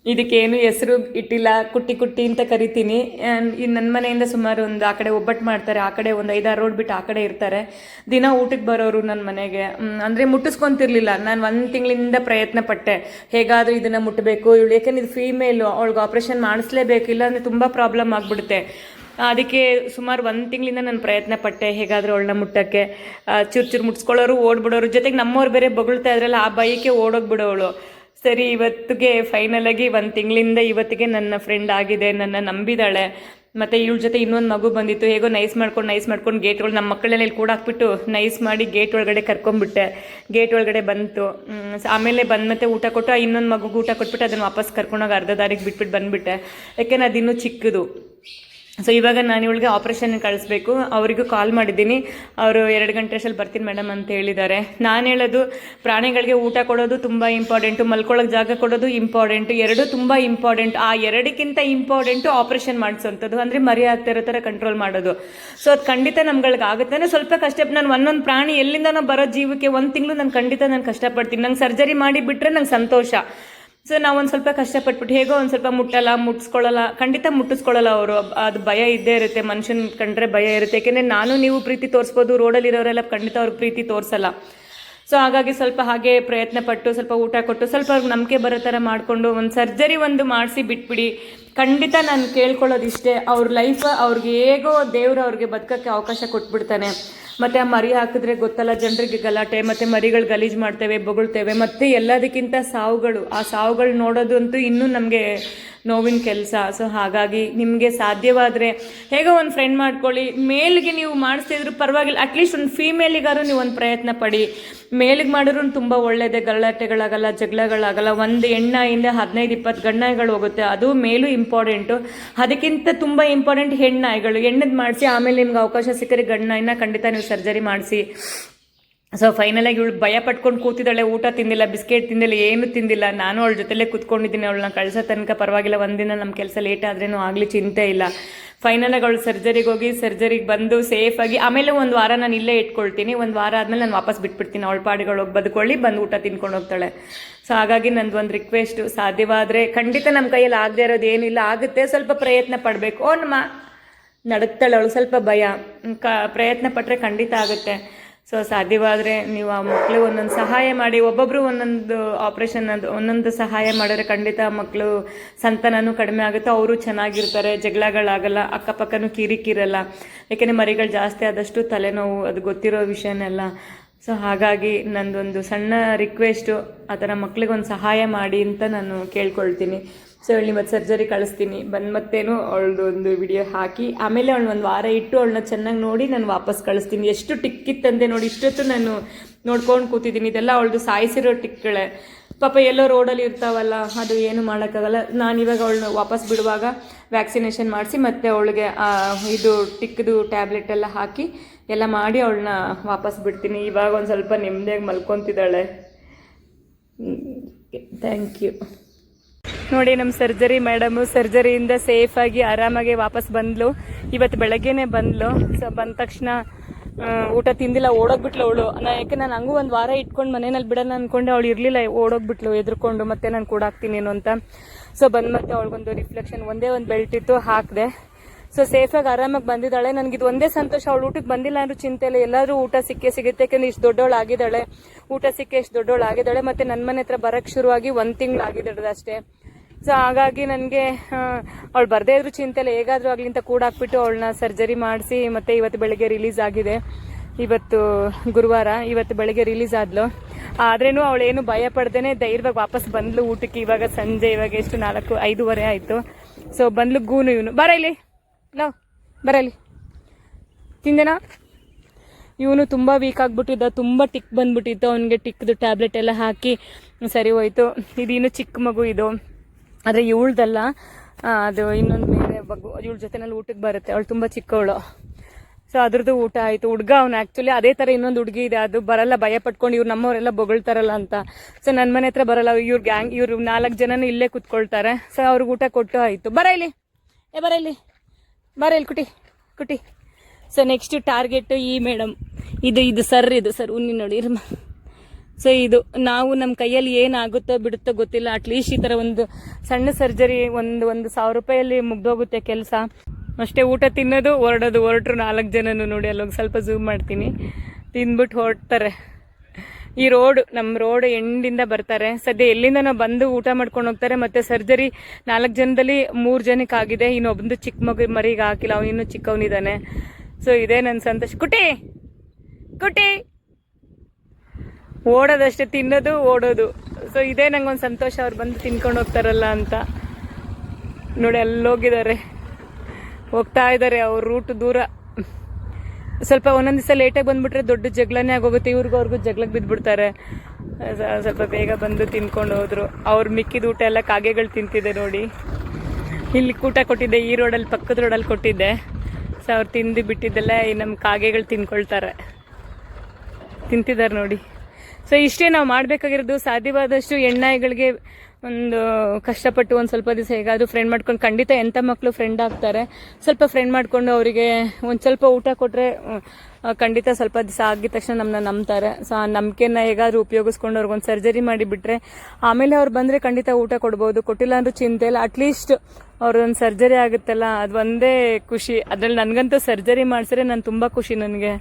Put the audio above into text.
ಇದಕ್ಕೇನು ಹೆಸರು ಇಟ್ಟಿಲ್ಲ, ಕುಟ್ಟಿ ಕುಟ್ಟಿ ಅಂತ ಕರಿತೀನಿ. ನನ್ನ ಮನೆಯಿಂದ ಸುಮಾರು ಒಂದು ಆ ಕಡೆ ಒಬ್ಬಟ್ಟು ಮಾಡ್ತಾರೆ, ಆ ಕಡೆ ಒಂದು 5-6 ರೋಡ್ ಬಿಟ್ಟು ಆ ಕಡೆ ಇರ್ತಾರೆ. ದಿನ ಊಟಕ್ಕೆ ಬರೋರು ನನ್ನ ಮನೆಗೆ. ಅಂದರೆ ಮುಟ್ಟಿಸ್ಕೊತಿರ್ಲಿಲ್ಲ. ನಾನು 1 ತಿಂಗಳಿಂದ ಪ್ರಯತ್ನ ಪಟ್ಟೆ, ಹೇಗಾದರೂ ಇದನ್ನು ಮುಟ್ಟಬೇಕು ಇವಳು, ಯಾಕೆಂದ್ರೆ ಇದು ಫೀಮೇಲು, ಅವಳಿಗೆ ಆಪ್ರೇಷನ್ ಮಾಡಿಸ್ಲೇಬೇಕು, ಇಲ್ಲಾಂದರೆ ತುಂಬ ಪ್ರಾಬ್ಲಮ್ ಆಗಿಬಿಡುತ್ತೆ. ಅದಕ್ಕೆ ಸುಮಾರು 1 ತಿಂಗಳಿಂದ ನಾನು ಪ್ರಯತ್ನ ಪಟ್ಟೆ, ಹೇಗಾದರೂ ಅವಳನ್ನ ಮುಟ್ಟೋಕ್ಕೆ. ಚೂರು ಮುಟ್ಸ್ಕೊಳ್ಳೋರು ಓಡ್ಬಿಡೋರು, ಜೊತೆಗೆ ನಮ್ಮವ್ರು ಬೇರೆ ಬೊಗಳ್ತಾ ಇದ್ರಲ್ಲ, ಆ ಬೈಕೆ ಓಡೋಗ್ಬಿಡೋಳು. ಸರಿ, ಇವತ್ತಿಗೆ ಫೈನಲಾಗಿ 1 ತಿಂಗಳಿಂದ ಇವತ್ತಿಗೆ ನನ್ನ ಫ್ರೆಂಡ್ ಆಗಿದೆ, ನನ್ನ ನಂಬಿದಾಳೆ. ಮತ್ತು ಇವಳ ಜೊತೆ ಇನ್ನೊಂದು ಮಗು ಬಂದಿತ್ತು, ಹೇಗೋ ನೈಸ್ ಮಾಡ್ಕೊಂಡು ಗೇಟ್ಗಳು ನಮ್ಮ ಮಕ್ಕಳನ್ನೆಲ್ಲ ಇಲ್ಲಿ ಕೂಡ ಹಾಕ್ಬಿಟ್ಟು ನೈಸ್ ಮಾಡಿ ಗೇಟ್ ಒಳಗಡೆ ಕರ್ಕೊಂಡ್ಬಿಟ್ಟೆ. ಗೇಟ್ ಒಳಗಡೆ ಬಂತು. ಆಮೇಲೆ ಮತ್ತೆ ಊಟ ಕೊಟ್ಟು ಇನ್ನೊಂದು ಮಗುಗೆ ಊಟ ಕೊಟ್ಬಿಟ್ಟು ಅದನ್ನು ವಾಪಸ್ ಕರ್ಕೊಂಡೋಗಿ ಅರ್ಧ ದಾರಿಗೆ ಬಿಟ್ಬಿಟ್ಟು ಬಂದುಬಿಟ್ಟೆ, ಯಾಕೆಂದ್ರೆ ಅದಿನ್ನೂ ಚಿಕ್ಕದು. ಸೊ ಇವಾಗ ನಾನು ಇವಳಿಗೆ ಆಪ್ರೇಷನ್ ಕಳಿಸ್ಬೇಕು. ಅವರಿಗೂ ಕಾಲ್ ಮಾಡಿದ್ದೀನಿ, ಅವರು 2 ಗಂಟೆ ಅಷ್ಟಲ್ಲಿ ಬರ್ತೀನಿ ಮೇಡಮ್ ಅಂತ ಹೇಳಿದ್ದಾರೆ. ನಾನು ಹೇಳೋದು, ಪ್ರಾಣಿಗಳಿಗೆ ಊಟ ಕೊಡೋದು ತುಂಬ ಇಂಪಾರ್ಟೆಂಟು, ಮಲ್ಕೊಳ್ಳೋಕೆ ಜಾಗ ಕೊಡೋದು ಇಂಪಾರ್ಟೆಂಟು, ಎರಡೂ ತುಂಬ ಇಂಪಾರ್ಟೆಂಟ್. ಆ ಎರಡಕ್ಕಿಂತ ಇಂಪಾರ್ಟೆಂಟು ಆಪ್ರೇಷನ್ ಮಾಡಿಸೋಂಥದ್ದು, ಅಂದರೆ ಮರಿ ಆಗ್ತಿರೋ ಥರ ಕಂಟ್ರೋಲ್ ಮಾಡೋದು. ಸೊ ಅದು ಖಂಡಿತ ನಮ್ಗಳಿಗೆ ಆಗುತ್ತೆ. ಅಂದರೆ ಸ್ವಲ್ಪ ಕಷ್ಟ. ನಾನು ಒಂದೊಂದು ಪ್ರಾಣಿ ಎಲ್ಲಿಂದ ಬರೋ ಜೀವಕ್ಕೆ 1 ತಿಂಗಳು ನಾನು ಖಂಡಿತ ಕಷ್ಟಪಡ್ತೀನಿ. ನಂಗೆ ಸರ್ಜರಿ ಮಾಡಿ ಬಿಟ್ಟರೆ ನಂಗೆ ಸಂತೋಷ. ಸೊ ನಾವು ಒಂದು ಸ್ವಲ್ಪ ಕಷ್ಟಪಟ್ಬಿಟ್ಟು ಹೇಗೋ ಒಂದು ಸ್ವಲ್ಪ ಮುಟ್ಟಿಸ್ಕೊಳ್ಳಲ್ಲ, ಖಂಡಿತ ಮುಟ್ಟಿಸ್ಕೊಳ್ಳಲ್ಲ ಅವರು. ಅದು ಭಯ ಇದ್ದೇ ಇರುತ್ತೆ, ಮನುಷ್ಯನ ಕಂಡ್ರೆ ಭಯ ಇರುತ್ತೆ. ಯಾಕೆಂದರೆ ನಾನು ನೀವು ಪ್ರೀತಿ ತೋರಿಸ್ಬೋದು, ರೋಡಲ್ಲಿರೋರೆಲ್ಲ ಖಂಡಿತ ಅವ್ರಿಗೆ ಪ್ರೀತಿ ತೋರಿಸಲ್ಲ. ಸೊ ಹಾಗಾಗಿ ಸ್ವಲ್ಪ ಹಾಗೆ ಪ್ರಯತ್ನ ಪಟ್ಟು ಸ್ವಲ್ಪ ಊಟ ಕೊಟ್ಟು ಸ್ವಲ್ಪ ಅವ್ರಿಗೆ ನಂಬಿಕೆ ಬರೋ ಥರ ಮಾಡಿಕೊಂಡು ಒಂದು ಸರ್ಜರಿ ಮಾಡಿಸಿ ಬಿಟ್ಬಿಡಿ. ಖಂಡಿತ ನಾನು ಕೇಳ್ಕೊಳ್ಳೋದಿಷ್ಟೇ, ಅವ್ರ ಲೈಫ್ ಅವ್ರಿಗೆ ಹೇಗೋ ದೇವರು ಅವ್ರಿಗೆ ಬದುಕೋಕ್ಕೆ ಅವಕಾಶ ಕೊಟ್ಬಿಡ್ತಾನೆ. ಮತ್ತು ಆ ಮರಿ ಹಾಕಿದ್ರೆ ಗೊತ್ತಲ್ಲ, ಜನರಿಗೆ ಗಲಾಟೆ, ಮತ್ತು ಮರಿಗಳು ಗಲೀಜು ಮಾಡ್ತೇವೆ, ಬೊಗಳ್ತೇವೆ, ಮತ್ತು ಎಲ್ಲದಕ್ಕಿಂತ ಸಾವುಗಳು. ಆ ಸಾವುಗಳು ನೋಡೋದು ಅಂತೂ ಇನ್ನೂ ನಮಗೆ ನೋವಿನ ಕೆಲಸ. ಸೊ ಹಾಗಾಗಿ ನಿಮಗೆ ಸಾಧ್ಯವಾದರೆ ಹೇಗೋ ಒಂದು ಫ್ರೆಂಡ್ ಮಾಡ್ಕೊಳ್ಳಿ. ಮೇಲ್ಗೆ ನೀವು ಮಾಡಿಸ್ತಿದ್ರು ಪರವಾಗಿಲ್ಲ, ಅಟ್ಲೀಸ್ಟ್ ಒಂದು ಫೀಮೇಲಿಗಾರು ನೀವು ಒಂದು ಪ್ರಯತ್ನ ಪಡಿ. ಮೇಲಿಗೆ ಮಾಡಿದ್ರು ತುಂಬ ಒಳ್ಳೆಯದೇ, ಗಲಾಟೆಗಳಾಗಲ್ಲ, ಜಗಳಗಳಾಗಲ್ಲ. ಒಂದು ಹೆಣ್ಣಾಯಿಂದ 15-20 ಗಂಡಾಯಿಗಳು ಹೋಗುತ್ತೆ, ಅದು ಮೇಲೂ ಇಂಪಾರ್ಟೆಂಟು. ಅದಕ್ಕಿಂತ ತುಂಬ ಇಂಪಾರ್ಟೆಂಟ್ ಹೆಣ್ಣಾಯಿಗಳು. ಹೆಣ್ಣದು ಮಾಡಿಸಿ ಆಮೇಲೆ ನಿಮ್ಗೆ ಅವಕಾಶ ಸಿಕ್ಕರೆ ಗಂಡಾಯಿನ ಖಂಡಿತ ನೀವು ಸರ್ಜರಿ ಮಾಡಿಸಿ. ಸೊ ಫೈನಲಾಗಿ ಇವಳು ಭಯ ಪಟ್ಕೊಂಡು ಕೂತಿದ್ದಾಳೆ, ಊಟ ತಿಂದಿಲ್ಲ, ಬಿಸ್ಕೆಟ್ ತಿಂದಿಲ್ಲ, ಏನೂ ತಿಂದಿಲ್ಲ. ನಾನು ಅವಳ ಜೊತೆಲೇ ಕೂತ್ಕೊಂಡಿದ್ದೀನಿ. ಅವಳನ್ನ ಕಳಿಸೋ ತನಕ ಪರವಾಗಿಲ್ಲ, ಒಂದಿನ ನಮ್ಮ ಕೆಲಸ ಲೇಟ್ ಆದ್ರೂ ಆಗಲಿ ಚಿಂತೆ ಇಲ್ಲ. ಫೈನಲಾಗಿ ಅವಳು ಸರ್ಜರಿಗೆ ಬಂದು ಸೇಫಾಗಿ ಆಮೇಲೆ 1 ವಾರ ನಾನು ಇಲ್ಲೇ ಇಟ್ಕೊಳ್ತೀನಿ. 1 ವಾರ ಆದಮೇಲೆ ನಾನು ವಾಪಸ್ ಬಿಟ್ಬಿಡ್ತೀನಿ. ಅವಳ ಪಾಡಿಗಳು ಹೋಗಿ ಬದುಕೊಳ್ಳಿ, ಬಂದು ಊಟ ತಿನ್ಕೊಂಡು ಹೋಗ್ತಾಳೆ. ಸೊ ಹಾಗಾಗಿ ನಂದು ಒಂದು ರಿಕ್ವೆಸ್ಟು, ಸಾಧ್ಯವಾದರೆ ಖಂಡಿತ ನಮ್ಮ ಕೈಯಲ್ಲಿ ಆಗದೆ ಇರೋದು ಏನಿಲ್ಲ, ಆಗುತ್ತೆ, ಸ್ವಲ್ಪ ಪ್ರಯತ್ನ ಪಡಬೇಕು. ನಡುಕ್ತಾಳೆ ಅವಳು, ಸ್ವಲ್ಪ ಭಯ, ಪ್ರಯತ್ನ ಪಟ್ಟರೆ ಖಂಡಿತ ಆಗುತ್ತೆ. ಸೊ ಸಾಧ್ಯವಾದರೆ ನೀವು ಆ ಮಕ್ಕಳು ಒಂದೊಂದು ಸಹಾಯ ಮಾಡಿ, ಒಬ್ಬೊಬ್ಬರು ಒಂದೊಂದು ಆಪ್ರೇಷನ್ ಒಂದೊಂದು ಸಹಾಯ ಮಾಡಿದ್ರೆ ಖಂಡಿತ ಮಕ್ಕಳು ಸಂತಾನನೂ ಕಡಿಮೆ ಆಗುತ್ತೆ, ಅವರು ಚೆನ್ನಾಗಿರ್ತಾರೆ, ಜಗಳಗಳಾಗಲ್ಲ, ಅಕ್ಕಪಕ್ಕನೂ ಕಿರಿಕಿರಲ್ಲ. ಯಾಕೆಂದರೆ ಮರಿಗಳು ಜಾಸ್ತಿ ಆದಷ್ಟು ತಲೆನೋವು, ಅದು ಗೊತ್ತಿರೋ ವಿಷಯನೆಲ್ಲ. ಸೊ ಹಾಗಾಗಿ ನಂದೊಂದು ಸಣ್ಣ ರಿಕ್ವೆಸ್ಟು, ಆ ಥರ ಮಕ್ಳಿಗೊಂದು ಸಹಾಯ ಮಾಡಿ ಅಂತ ನಾನು ಕೇಳ್ಕೊಳ್ತೀನಿ. ಸೊ ಅವಳು ಮತ್ತು ಸರ್ಜರಿ ಕಳಿಸ್ತೀನಿ, ಮತ್ತೇನು ಅವಳದು ಒಂದು ವಿಡಿಯೋ ಹಾಕಿ ಆಮೇಲೆ ಅವಳು 1 ವಾರ ಇಟ್ಟು ಅವಳನ್ನ ಚೆನ್ನಾಗಿ ನೋಡಿ ನಾನು ವಾಪಸ್ ಕಳಿಸ್ತೀನಿ. ಎಷ್ಟು ಟಿಕ್ಕಿತ್ತಂದೆ ನೋಡಿ, ಇಷ್ಟೊತ್ತು ನಾನು ನೋಡ್ಕೊಂಡು ಕೂತಿದ್ದೀನಿ. ಇದೆಲ್ಲ ಅವಳದು ಸಾಯಿಸಿರೋ ಟಿಕ್ಗಳೇ. ಪಾಪ ಎಲ್ಲೋ ರೋಡಲ್ಲಿ ಇರ್ತಾವಲ್ಲ, ಅದು ಏನು ಮಾಡೋಕ್ಕಾಗಲ್ಲ. ನಾನಿವಾಗ ಅವಳನ್ನ ವಾಪಸ್ ಬಿಡುವಾಗ ವ್ಯಾಕ್ಸಿನೇಷನ್ ಮಾಡಿಸಿ ಮತ್ತು ಅವಳಿಗೆ ಇದು ಟಿಕ್ದು ಟ್ಯಾಬ್ಲೆಟ್ ಎಲ್ಲ ಹಾಕಿ ಎಲ್ಲ ಮಾಡಿ ಅವಳನ್ನ ವಾಪಸ್ ಬಿಡ್ತೀನಿ. ಇವಾಗ ಒಂದು ಸ್ವಲ್ಪ ನೆಮ್ಮದಿಯಾಗಿ ಮಲ್ಕೊತಿದ್ದಾಳೆ. Thank you. ನೋಡಿ, ನಮ್ಮ ಸರ್ಜರಿ ಮೇಡಮು ಸರ್ಜರಿಯಿಂದ ಸೇಫಾಗಿ ಆರಾಮಾಗಿ ವಾಪಸ್ ಬಂದಳು. ಇವತ್ತು ಬೆಳಗ್ಗೆನೇ ಬಂದಳು. ಸೊ ಬಂದ ತಕ್ಷಣ ಊಟ ತಿಂದಿಲ್ಲ, ಓಡೋಗ್ಬಿಟ್ಲು ಅವಳು. ಯಾಕೆ ನಾನು ಹಂಗೂ 1 ವಾರ ಇಟ್ಕೊಂಡು ಮನೇಲಿ ಬಿಡೋಣ ಅಂದ್ಕೊಂಡೆ, ಅವಳು ಇರಲಿಲ್ಲ, ಓಡೋಗ್ಬಿಟ್ಲು ಎದ್ರುಕೊಂಡು. ಮತ್ತೆ ನಾನು ಕೂಡ ಹಾಕ್ತೀನೇನು ಅಂತ. ಸೊ ಬಂದು ಮತ್ತೆ ಅವಳಿಗೊಂದು ರಿಫ್ಲೆಕ್ಷನ್ ಒಂದೇ ಒಂದು ಬೆಲ್ಟ್ ಇತ್ತು, ಹಾಕಿದೆ. ಸೊ ಸೇಫಾಗಿ ಆರಾಮಾಗಿ ಬಂದಿದ್ದಾಳೆ. ನನಗಿದು ಒಂದೇ ಸಂತೋಷ, ಅವಳು ಊಟಕ್ಕೆ ಬಂದಿಲ್ಲ ಅಂದ್ರೂ ಚಿಂತೆ ಇಲ್ಲ, ಎಲ್ಲರೂ ಊಟ ಸಿಗುತ್ತೆ. ಯಾಕೆಂದ್ರೆ ಇಷ್ಟು ದೊಡ್ಡವಳು ಆಗಿದ್ದಾಳೆ, ಊಟ ಇಷ್ಟು ದೊಡ್ಡವಳು ಆಗಿದ್ದಾಳೆ. ಮತ್ತು ನನ್ನ ಮನೆ ಹತ್ರ ಬರೋಕ್ಕೆ ಶುರುವಾಗಿ 1 ತಿಂಗಳು ಆಗಿದ್ದಾಳೆ ಅಷ್ಟೇ. ಸೊ ಹಾಗಾಗಿ ನನಗೆ ಅವಳು ಬರದೇ ಇದ್ರೂ ಚಿಂತೆ ಇಲ್ಲ, ಹೇಗಾದರೂ ಆಗಲಿ ಅಂತ ಕೂಡ ಹಾಕ್ಬಿಟ್ಟು ಅವಳನ್ನ ಸರ್ಜರಿ ಮಾಡಿಸಿ ಮತ್ತು ಇವತ್ತು ಬೆಳಗ್ಗೆ ರಿಲೀಸ್ ಆಗಿದೆ. ಇವತ್ತು ಗುರುವಾರ, ಇವತ್ತು ಬೆಳಗ್ಗೆ ರಿಲೀಸ್ ಆದ್ಲು. ಆದ್ರೇನು ಅವಳೇನು ಭಯ ಪಡ್ದೇನೆ ಧೈರ್ಯವಾಗಿ ವಾಪಸ್ ಬಂದ್ಲು ಊಟಕ್ಕೆ. ಇವಾಗ ಸಂಜೆ, ಇವಾಗ ಎಷ್ಟು 4-5:30 ಆಯಿತು. ಸೊ ಬಂದ್ಲು. ಗೂನು ಇವನು ಬರ ಇಲ್ಲಿ, ಬರಲಿ, ತಿಂದೇನಾ? ಇವನು ತುಂಬ ವೀಕ್ ಆಗಿಬಿಟ್ಟಿದ್ದ, ತುಂಬ ಟಿಕ್ ಬಂದ್ಬಿಟ್ಟಿತ್ತು ಅವನಿಗೆ. ಟಿಕ್ದು ಟ್ಯಾಬ್ಲೆಟ್ ಎಲ್ಲ ಹಾಕಿ ಸರಿ ಹೋಯ್ತು. ಇದಿನ್ನು ಚಿಕ್ಕ ಮಗು ಇದು, ಆದರೆ ಇವಳ್ದಲ್ಲ, ಅದು ಇನ್ನೊಂದು ಬೇರೆ ಮಗು. ಇವಳ ಜೊತೆನಲ್ಲಿ ಊಟಕ್ಕೆ ಬರುತ್ತೆ, ಅವಳು ತುಂಬ ಚಿಕ್ಕವಳು. ಸೊ ಅದ್ರದ್ದು ಊಟ ಆಯಿತು. ಹುಡುಗ ಅವನು ಆ್ಯಕ್ಚುಲಿ ಅದೇ ಥರ ಇನ್ನೊಂದು ಹುಡುಗಿ ಇದೆ, ಅದು ಬರಲ್ಲ, ಭಯ ಪಟ್ಕೊಂಡು ಇವ್ರು ನಮ್ಮವರೆಲ್ಲ ಬೊಗಳ್ತಾರಲ್ಲ ಅಂತ. ಸೊ ನನ್ನ ಮನೆ ಹತ್ರ ಬರಲ್ಲ. ಇವ್ರು 4 ಜನನೂ ಇಲ್ಲೇ ಕೂತ್ಕೊಳ್ತಾರೆ. ಸೊ ಅವ್ರಿಗೆ ಊಟ ಕೊಟ್ಟು ಆಯಿತು. ಬರ ಇಲ್ಲಿ ಕುಟಿ. ಸೊ ನೆಕ್ಸ್ಟ್ ಟಾರ್ಗೆಟ್ ಈ ಮೇಡಮ್, ಇದು ಸರ್ ಉನ್ನಿ ನೋಡಿ. ಸೊ ಇದು ನಾವು ನಮ್ಮ ಕೈಯಲ್ಲಿ ಏನಾಗುತ್ತೋ ಬಿಡುತ್ತೋ ಗೊತ್ತಿಲ್ಲ. ಅಟ್ಲೀಸ್ಟ್ ಈ ಥರ ಒಂದು ಸಣ್ಣ ಸರ್ಜರಿ ಒಂದು 1,000 ರೂಪಾಯಲ್ಲಿ ಮುಗ್ದೋಗುತ್ತೆ ಕೆಲಸ ಅಷ್ಟೇ. ಊಟ ತಿನ್ನೋದು ಹೊರಟ್ರು 4 ಜನನು ನೋಡಿ ಅಲ್ಲೋಗಿ ಸ್ವಲ್ಪ ಝೂಮ್ ಮಾಡ್ತೀನಿ, ತಿಂದ್ಬಿಟ್ಟು ಹೊರಡ್ತಾರೆ. ಈ ನಮ್ಮ ರೋಡ್ ಎಂಡಿಂದ ಬರ್ತಾರೆ. ಸದ್ಯ ಎಲ್ಲಿಂದ ನಾವು ಬಂದು ಊಟ ಮಾಡ್ಕೊಂಡು ಹೋಗ್ತಾರೆ. ಮತ್ತೆ ಸರ್ಜರಿ 4 ಜನದಲ್ಲಿ 3 ಜನಕ್ಕೆ ಆಗಿದೆ, ಇನ್ನೊಬ್ಬಂದು ಚಿಕ್ಕ ಮರಿಗೆ ಹಾಕಿಲ್ಲ, ಅವನಿನ್ನೂ ಚಿಕ್ಕವನಿದ್ದಾನೆ. ಸೊ ಇದೇ ನನ್ನ ಸಂತೋಷ. ಕುಟಿ ಓಡೋದಷ್ಟೇ, ತಿನ್ನೋದು ಓಡೋದು. ಸೊ ಇದೇ ನಂಗೊಂದು ಸಂತೋಷ, ಅವ್ರು ಬಂದು ತಿನ್ಕೊಂಡು ಹೋಗ್ತಾರಲ್ಲ ಅಂತ. ನೋಡಿ ಅಲ್ಲೋಗಿದ್ದಾರೆ, ಹೋಗ್ತಾ ಇದ್ದಾರೆ. ಅವ್ರ ರೂಟ್ ದೂರ, ಸ್ವಲ್ಪ ಒಂದೊಂದು ದಿವಸ ಲೇಟಾಗಿ ಬಂದ್ಬಿಟ್ರೆ ದೊಡ್ಡ ಜಗಳನೇ ಆಗೋಗುತ್ತೆ. ಅವ್ರಿಗೂ ಜಗಳಕ್ಕೆ ಬಿದ್ದುಬಿಡ್ತಾರೆ. ಸ್ವಲ್ಪ ಬೇಗ ಬಂದು ತಿನ್ಕೊಂಡು ಹೋದ್ರು. ಅವ್ರು ಮಿಕ್ಕಿದ ಊಟ ಎಲ್ಲ ಕಾಗೆಗಳು ತಿಂತಿದೆ ನೋಡಿ. ಇಲ್ಲಿ ಊಟ ಕೊಟ್ಟಿದ್ದೆ, ಈ ರೋಡಲ್ಲಿ ಪಕ್ಕದ ರೋಡಲ್ಲಿ ಕೊಟ್ಟಿದ್ದೆ. ಸೊ ಅವ್ರು ತಿಂದು ಬಿಟ್ಟಿದ್ದೆಲ್ಲ ಈ ನಮ್ಮ ಕಾಗೆಗಳು ತಿಂತಿದ್ದಾರೆ ನೋಡಿ. ಸೊ ಇಷ್ಟೇ ನಾವು ಮಾಡಬೇಕಾಗಿರೋದು. ಸಾಧ್ಯವಾದಷ್ಟು ಹೆಣ್ಣಾಯಿಗಳಿಗೆ ಒಂದು ಕಷ್ಟಪಟ್ಟು ಒಂದು ಸ್ವಲ್ಪ ದಿವಸ ಹೇಗಾದರೂ ಫ್ರೆಂಡ್ ಮಾಡ್ಕೊಂಡು, ಖಂಡಿತ ಎಂಥ ಮಕ್ಕಳು ಫ್ರೆಂಡ್ ಆಗ್ತಾರೆ. ಸ್ವಲ್ಪ ಫ್ರೆಂಡ್ ಮಾಡಿಕೊಂಡು ಅವರಿಗೆ ಒಂದು ಸ್ವಲ್ಪ ಊಟ ಕೊಟ್ಟರೆ ಖಂಡಿತ ಸ್ವಲ್ಪ ದಿವಸ ಆಗಿದ ತಕ್ಷಣ ನಮ್ಮನ್ನ ನಂಬ್ತಾರೆ. ಸೊ ಆ ನಂಬಿಕೆನ ಹೇಗಾದರೂ ಉಪಯೋಗಿಸ್ಕೊಂಡು ಅವ್ರಿಗೊಂದು ಸರ್ಜರಿ ಮಾಡಿಬಿಟ್ರೆ ಆಮೇಲೆ ಅವ್ರು ಬಂದರೆ ಖಂಡಿತ ಊಟ ಕೊಡ್ಬೋದು. ಕೊಟ್ಟಿಲ್ಲ ಅಂದ್ರೂ ಚಿಂತೆ ಇಲ್ಲ, ಅಟ್ಲೀಸ್ಟ್ ಅವ್ರೊಂದು ಸರ್ಜರಿ ಆಗುತ್ತಲ್ಲ, ಅದು ಒಂದೇ ಖುಷಿ. ಅದ್ರಲ್ಲಿ ನನಗಂತೂ ಸರ್ಜರಿ ಮಾಡಿಸಿದ್ರೆ ನಾನು ತುಂಬ ಖುಷಿ ನನಗೆ.